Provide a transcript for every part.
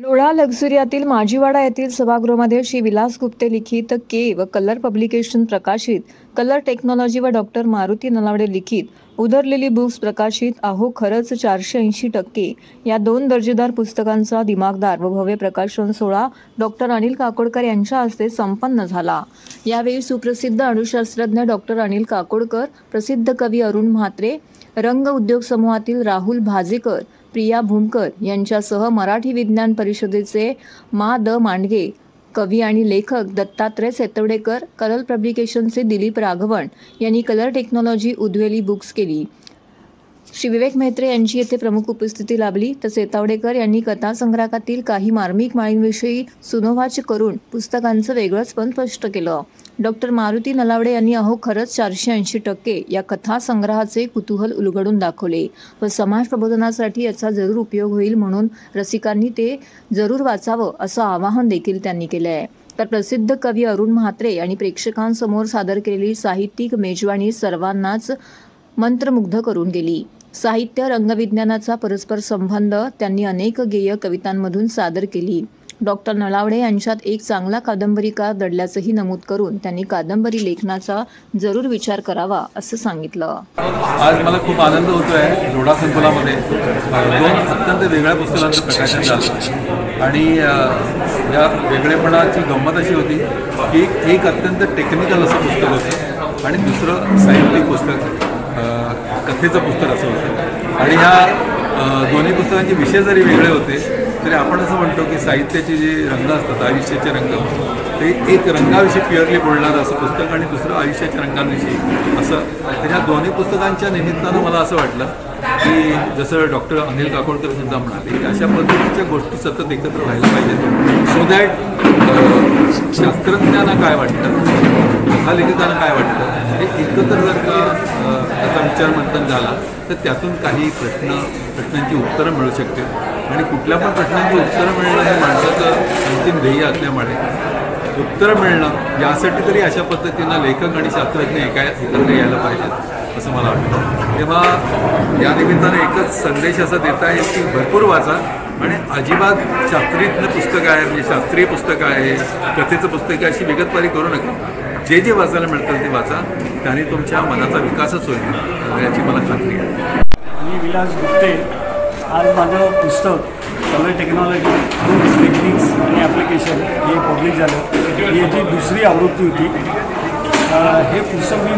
लोढा लक्झरियातील माजीवाडा येथील सभागृहामध्ये श्री विलास गुप्ते लिखित के व कलर पब्लिकेशन प्रकाशित कलर टेक्नॉलॉजी व डॉक्टर मारुती नलावडे लिखित उधरलेली बुक्स प्रकाशित अहो खरंच 480% या दोन दर्जेदार पुस्तकांचा दिमागदार व भव्य प्रकाशन सोहळा डॉक्टर अनिल काकोडकर यांच्या हस्ते संपन्न झाला। यावेळी सुप्रसिद्ध अणुशास्त्रज्ञ डॉक्टर अनिल काकोडकर, प्रसिद्ध कवी अरुण म्हात्रे, रंग उद्योग समूहातील राहुल भाजेकर, प्रिया भूमकर यांच्यासह मराठी विज्ञान परिषदेचे मा द मांडगे, कवी आणि लेखक दत्तात्रय सेतवडेकर, कलर पब्लिकेशनचे दिलीप राघवन यांनी कलर टेक्नॉलॉजी उद्वेली बुक्स केली। श्री विवेक मेहत्रे यांची येथे प्रमुख उपस्थिती लाभली। तर सेतावडेकर यांनी कथासंग्रहातील काही मार्मिक माळींविषयी सुनोवाच करून पुस्तकांचं वेगळंच पण स्पष्ट केलं। डॉक्टर मारुती नलावडे यांनी अहो खरंच 480% या कथासंग्रहाचे कुतूहल उलगडून दाखवले व समाज प्रबोधनासाठी याचा जरूर उपयोग होईल म्हणून रसिकांनी ते जरूर वाचावं असं आवाहन देखील त्यांनी केलं आहे। तर प्रसिद्ध कवी अरुण म्हात्रे यांनी प्रेक्षकांसमोर सादर केलेली साहित्यिक मेजवानी सर्वांनाच मंत्रमुग्ध करून गेली। साहित्य रंगविज्ञानाचा परस्पर संबंध त्यांनी अनेक गेय कवितांमधून सादर केली। डॉक्टर नलावडे यांच्यात एक चांगला कादंबरीकार दडल्याचंही नमूद करून त्यांनी कादंबरी लेखनाचा जरूर विचार करावा असं सांगितलं। आज मला खूप आनंद होतोय। लोढा संकुलामध्ये दोन अत्यंत वेगळ्या पुस्तकांचं प्रकाशन झालं आणि या वेगळेपणाची गंमत अशी होती की एक अत्यंत टेक्निकल असं पुस्तक होतं आणि दुसरं साहित्यिक पुस्तक, कथेचं पुस्तक असं होतं। आणि ह्या दोन्ही पुस्तकांचे विषय जरी वेगळे होते तरी आपण असं म्हणतो की साहित्याचे जे रंग असतात, आयुष्याचे रंग, ते एक रंगाविषयी प्युअरली बोलणारं असं पुस्तक आणि दुसरं आयुष्याच्या रंगांविषयी असं। तर ह्या दोन्ही पुस्तकांच्या निमित्तानं मला असं वाटलं की जसं डॉक्टर अनिल काकोडकर सुद्धा म्हणाले की अशा पद्धतीच्या गोष्टी सतत एकत्र व्हायला पाहिजेत, सो दॅट शास्त्रज्ञांना काय वाटतं, कथालेखकांना काय वाटतं, हे एकत्र जर का त्याचा विचार मंथन झाला तर त्यातून काही प्रश्नांची उत्तरं मिळू शकते। आणि कुठल्या पण प्रश्नांची उत्तरं मिळणं हे माणसाचं अंतिम ध्येय असल्यामुळे उत्तरं मिळणं यासाठी तरी अशा पद्धतीनं लेखक आणि शास्त्रज्ञ एकत्र यायला पाहिजेत असं मला वाटतं। तेव्हा या निमित्तानं एकच संदेश असा देता येईल की भरपूर वाचा आणि अजिबात शास्त्रीय पुस्तकं आहे, म्हणजे शास्त्रीय पुस्तकं आहे, कथेचं पुस्तक आहे अशी विगतवारी करू नका। जे जे वाचायला मिळतं ते वाचा, त्याने तुमच्या मनाचा विकासच होईल याची मला खात्री आहे। मी विलास गुप्ते, आज माझं पुस्तक कलर टेक्नॉलॉजी टेक्निक्स आणि ॲप्लिकेशन हे पब्लिश झालं। याची दुसरी आवृत्ती होती। हे पुस्तक मी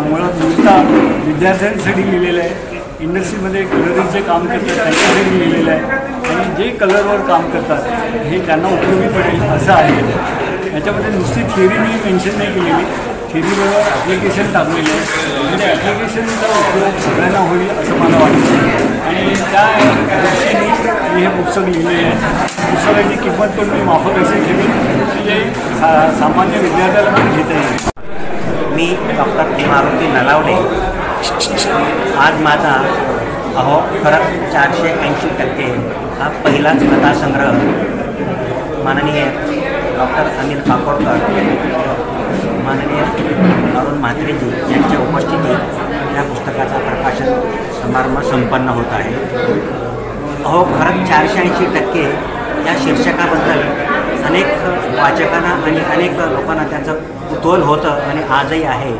मूळतः विद्यार्थ्यांसाठी लिहिलेलं आहे। इंडस्ट्रीमध्ये कलरिंगचे काम करतात त्यांच्यासाठी लिहिलेलं आहे आणि जे कलरवर काम करतात हे त्यांना उपयोगी पडेल असं आहे। याच्यामध्ये नुसती थिअरी मी मेन्शन नाही केलेली, थिअरीबरोबर ॲप्लिकेशन टाकलेले आहे, म्हणजे ॲप्लिकेशनचा उपयोग सगळ्यांना होईल असं मला वाटतं आणि त्या दृष्टीने मी हे पुस्तक लिहिलेले आहे। पुस्तकाची किंमत पण मी माफक अशी ठेवी की जे सामान्य विद्यार्थ्याला पण घेता येईल। मी डॉक्टर मारुती नलावडे, आज माझा अहो खरंच 480% हा पहिलाच कथासंग्रह माननीय डॉक्टर अनिल काकोडकर, माननीय अरुण म्हात्रेजी यांच्या उपस्थितीत या पुस्तकाचा प्रकाशन समारंभ संपन्न होत आहे। अहो खरंच 480% या शीर्षकाबद्दल अनेक वाचकांना आणि अनेक लोकांना त्याचं कुतूहल होतं आणि आजही आहे,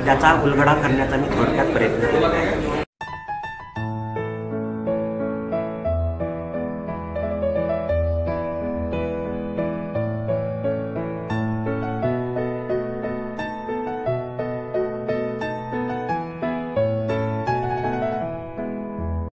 त्याचा उलगडा करण्याचा मी थोडक्यात प्रयत्न केला आहे।